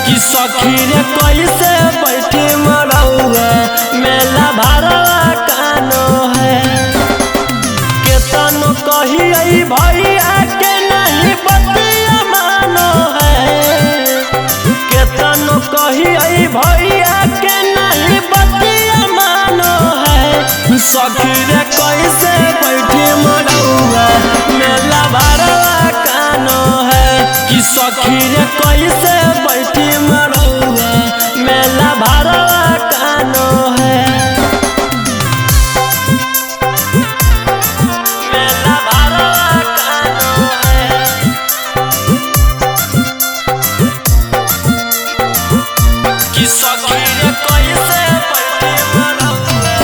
कि सखी रे कैसे बैठी मरौआ मेला भरवा कानो है। केतनो कहिए भैया के नहीं बतिया मानो है। केतनो कहिए भैया के नहीं बतिया मानो है। सखी रे कैसे बैठी मरौआ मेला भरवा कानो है। कि सखी रे कैसे बैठी मरौआ मेला भरवा कानो है। मेला भरवा कानो है। कि सखी रे कैसे बैठी मरौआ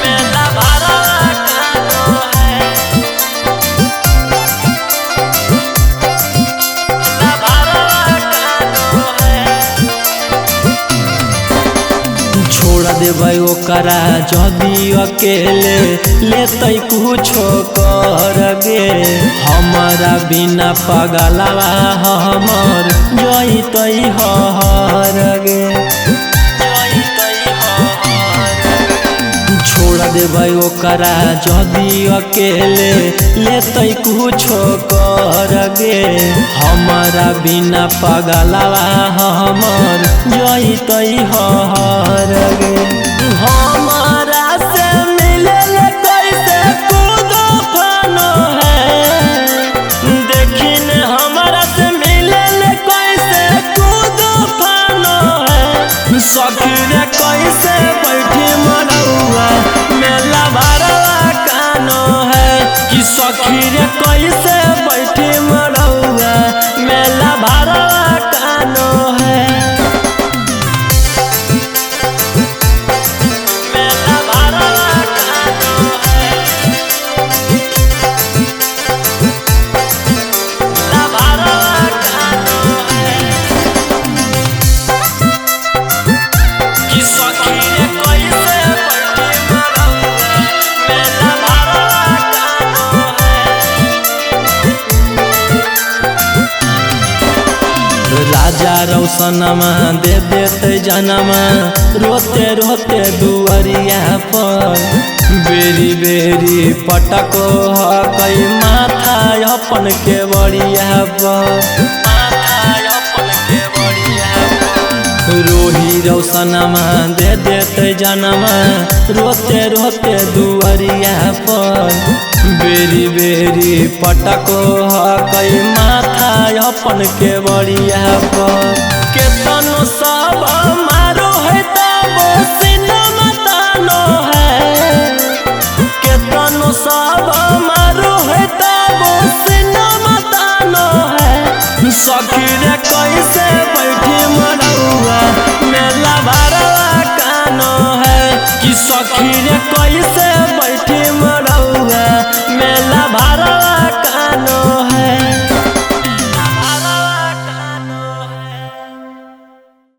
मेला भरवा कानो है। छोड़ देबै ओकरा जदी अकेले लेतै कुछो कर गे। हमारा बिना पगलवा हमर जइतै हर गे। छोड़ देबै ओकरा जदी अकेले लेतै कुछो कर गे। हमारा बिना पगलवा हमर जइतै हर गे। हमारा से मिले कैसे कूदो फानो है। देखिन हमारा से मिले कैसे कूदो फानो है। सखी रे कैसे बैठी मरौआ मेला भरवा कानो है। कि सखी रे कैसे बैठी मरौआ मेला भरवा कानो है। मेला भरवा कानो है। मेला भरवा कानो है। कि सखी रे कैसे बैठी मरौआ मेला भरवा कानो है। राजा रौशनमा दे देते जनमा रोते रोते दुआरिया पर। बेरी बेरी पटको हकई माथा अपन के बड़िया पर। रोही रौशनमा दे देते जनमा रोते रोते दुआरिया पर। बेरी बेरी पटको हकई माथा अपन के बड़िया पर। केतनो सब मारो है तब सिनमा तानो है। केतनो सब मारो है तब सिनमा तानो है। सखी रे कैसे बैठी मरौआ